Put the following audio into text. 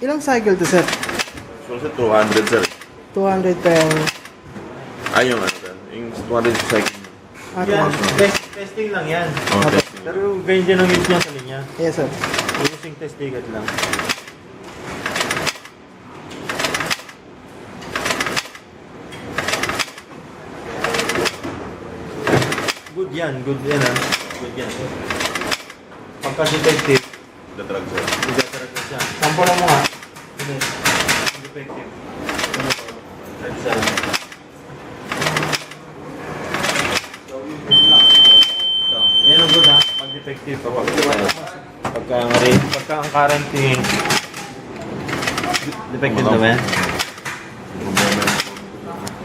Ilang cycle to, sir? So, sir, 200, sir. 210. Ay, yung ano, sir. Yung 200 cycle. Yan, 200. testing lang yan. Oh, testing. Pero ganyan din ang use niya sa linya. Yes, sir. Using test ticket lang. Good yan, good yan ah. Good yan. Pagka-defective, The drug, sir. igatarag na siya. Sample mo nga. Hindi. Defective. Ano to? Red cell. Ito. Yan ang good ha. Pag defective, pagka ang current defective naman.